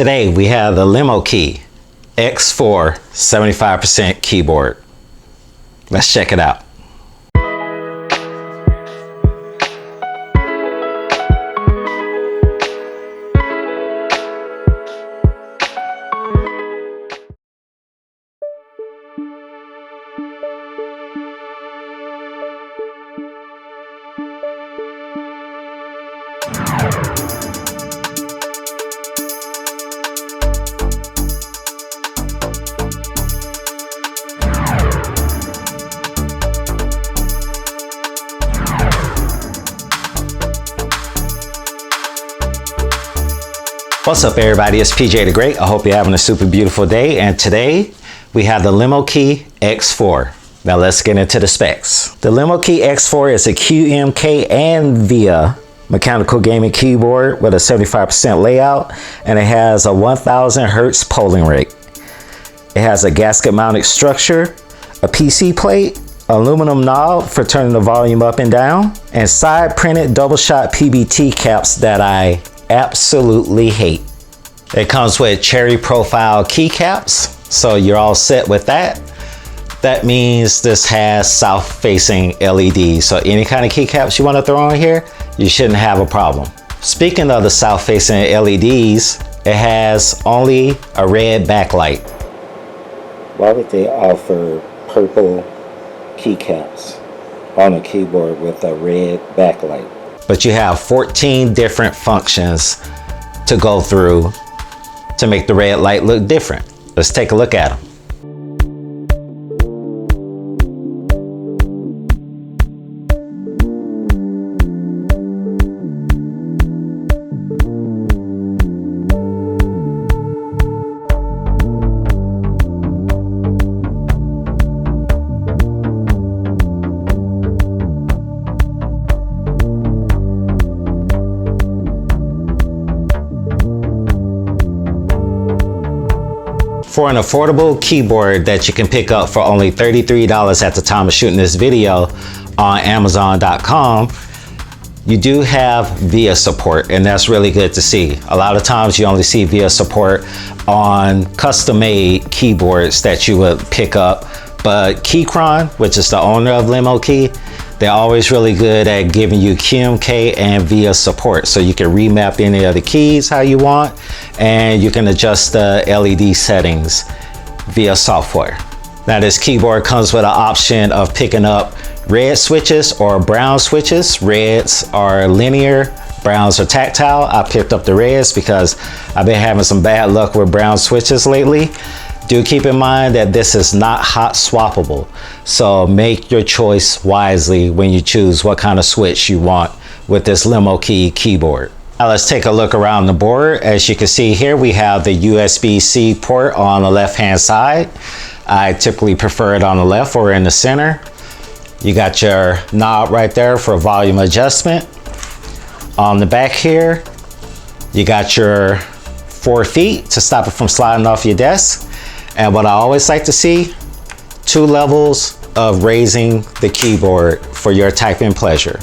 Today we have the Lemokey X4 75% keyboard. Let's check it out. What's up everybody, it's PJ the Great. I hope you're having a super beautiful day, and today we have the Lemokey X4. Now let's get into the specs. The Lemokey X4 is a QMK and VIA mechanical gaming keyboard with a 75% layout, and it has a 1000 Hertz polling rate. It has a gasket mounted structure, a PC plate, aluminum knob for turning the volume up and down, and side printed double shot PBT caps that I absolutely hate. It comes with cherry profile keycaps, so you're all set with that. That means this has south facing LEDs, so any kind of keycaps you want to throw on here, you shouldn't have a problem. Speaking of the south facing LEDs, it has only a red backlight. Why would they offer purple keycaps on a keyboard with a red backlight? But you have 14 different functions to go through to make the red light look different. Let's take a look at them. For an affordable keyboard that you can pick up for only $33 at the time of shooting this video on Amazon.com, you do have VIA support, and that's really good to see. A lot of times you only see VIA support on custom-made keyboards that you would pick up, but Keychron, which is the owner of Lemokey, they're always really good at giving you QMK and VIA support, so you can remap any of the keys how you want, and you can adjust the LED settings via software. Now this keyboard comes with an option of picking up red switches or brown switches. Reds are linear, browns are tactile. I picked up the reds because I've been having some bad luck with brown switches lately. Do keep in mind that this is not hot swappable, so make your choice wisely when you choose what kind of switch you want with this Lemokey keyboard. Now let's take a look around the board. As you can see here, we have the USB-C port on the left hand side. I typically prefer it on the left or in the center. You got your knob right there for volume adjustment. On the back here, you got your 4 feet to stop it from sliding off your desk. And what I always like to see, 2 levels of raising the keyboard for your typing pleasure.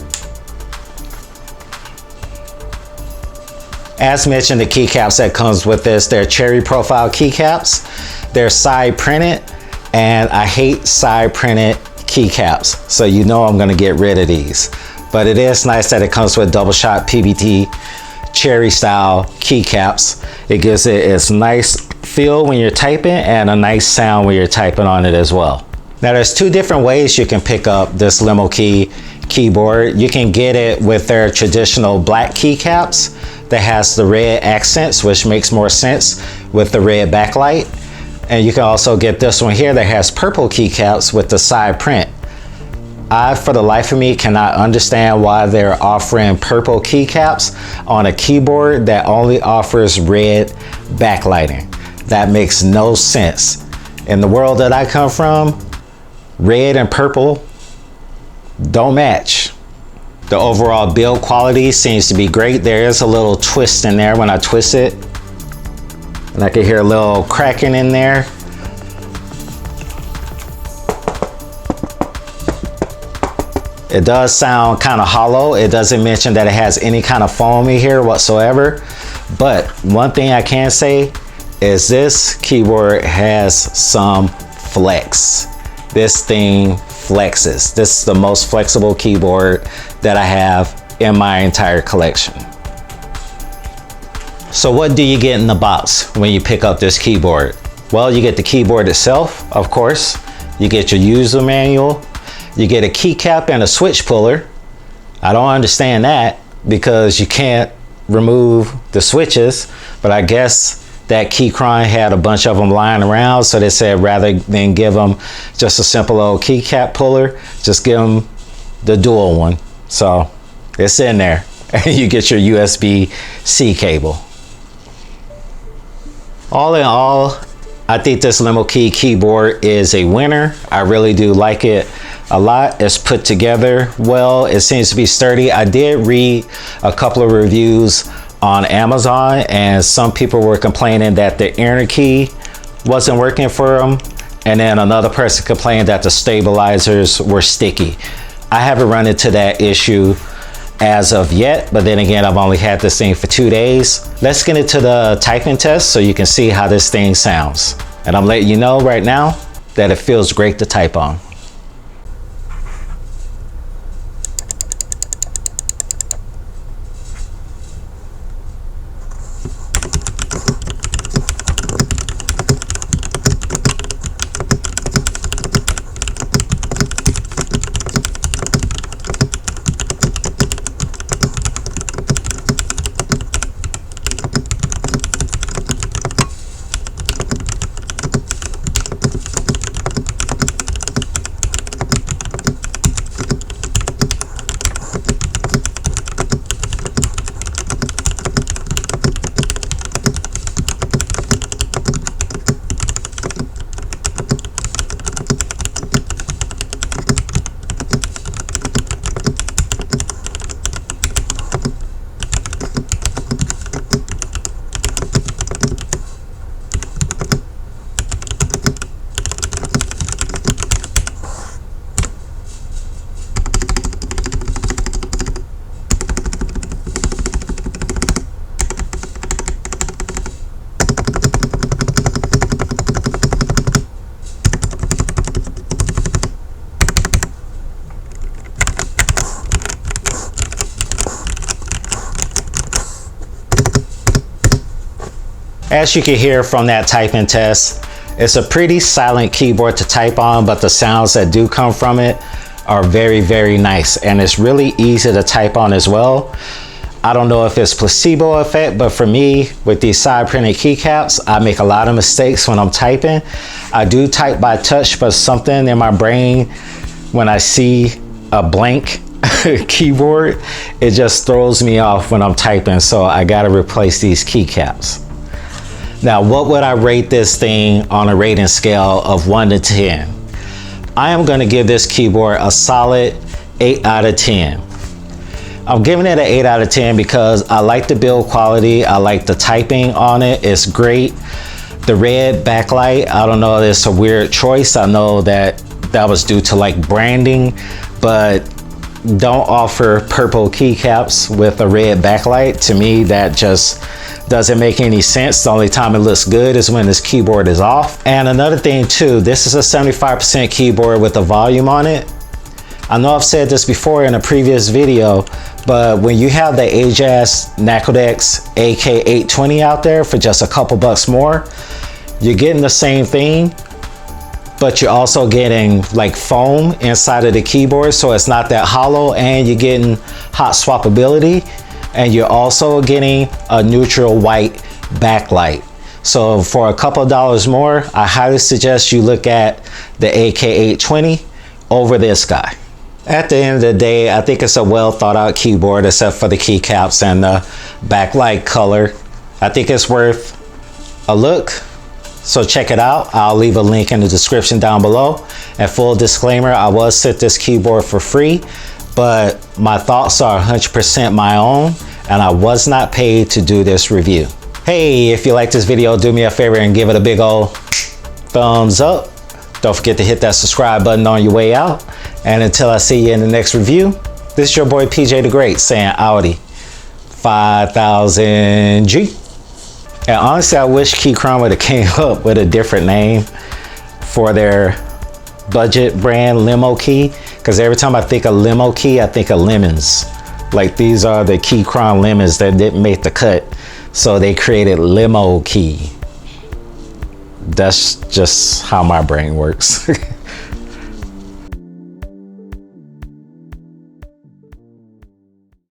As mentioned, the keycaps that comes with this, they're cherry profile keycaps. They're side printed, and I hate side printed keycaps, so you know I'm gonna get rid of these. But it is nice that it comes with double shot PBT cherry style keycaps. It gives it its nice feel when you're typing and a nice sound when you're typing on it as well. Now there's 2 different ways you can pick up this Lemokey keyboard. You can get it with their traditional black keycaps that has the red accents, which makes more sense with the red backlight. And you can also get this one here that has purple keycaps with the side print. I, for the life of me, cannot understand why they're offering purple keycaps on a keyboard that only offers red backlighting. That makes no sense. In the world that I come from, red and purple don't match. The overall build quality seems to be great. There is a little twist in there when I twist it, and I can hear a little cracking in there. It does sound kind of hollow. It doesn't mention that it has any kind of foam in here whatsoever, But one thing I can say is this keyboard has some flex. This thing flexes. This is the most flexible keyboard that I have in my entire collection. So what do you get in the box when you pick up this keyboard? Well, you get the keyboard itself, of course. You get your user manual. You get a keycap and a switch puller. I don't understand that because you can't remove the switches, but I guess that Keychron had a bunch of them lying around, so they said rather than give them just a simple old keycap puller, just give them the dual one. So it's in there, and you get your USB-C cable. All in all, I think this Lemokey keyboard is a winner. I really do like it a lot. It's put together well. It seems to be sturdy. I did read a couple of reviews on Amazon, and some people were complaining that the inner key wasn't working for them, and then another person complained that the stabilizers were sticky. I haven't run into that issue as of yet, but then again, I've only had this thing for 2 days. Let's get into the typing test so you can see how this thing sounds. And I'm letting you know right now that it feels great to type on. As you can hear from that typing test, it's a pretty silent keyboard to type on, but the sounds that do come from it are very, very nice. And it's really easy to type on as well. I don't know if it's placebo effect, but for me, with these side printed keycaps, I make a lot of mistakes when I'm typing. I do type by touch, but something in my brain, when I see a blank keyboard, it just throws me off when I'm typing. So I gotta replace these keycaps. Now, what would I rate this thing on a rating scale of 1 to 10? I am going to give this keyboard a solid 8 out of 10. I'm giving it an 8 out of 10 because I like the build quality. I like the typing on it. It's great. The red backlight, I don't know, it's a weird choice. I know that was due to like branding, but don't offer purple keycaps with a red backlight. To me, that just doesn't make any sense. The only time it looks good is when this keyboard is off. And another thing too, this is a 75% keyboard with a volume on it. I know I've said this before in a previous video, but when you have the Ajax Nacodex AK820 out there for just a couple bucks more, you're getting the same thing, but you're also getting like foam inside of the keyboard, so it's not that hollow, and you're getting hot swappability, and you're also getting a neutral white backlight. So for a couple of dollars more, I highly suggest you look at the AK820 over this guy. At the end of the day, I think it's a well thought out keyboard, except for the keycaps and the backlight color. I think it's worth a look. So check it out. I'll leave a link in the description down below. And full disclaimer, I was sent this keyboard for free, but my thoughts are 100% my own, and I was not paid to do this review. Hey, if you like this video, do me a favor and give it a big old thumbs up. Don't forget to hit that subscribe button on your way out. And until I see you in the next review, this is your boy PJ the Great saying Audi. 5000G. And honestly, I wish Keychron would have came up with a different name for their budget brand Lemokey, because every time I think of Lemokey, I think of lemons. Like, these are the Keychron lemons that didn't make the cut, so they created Lemokey. That's just how my brain works.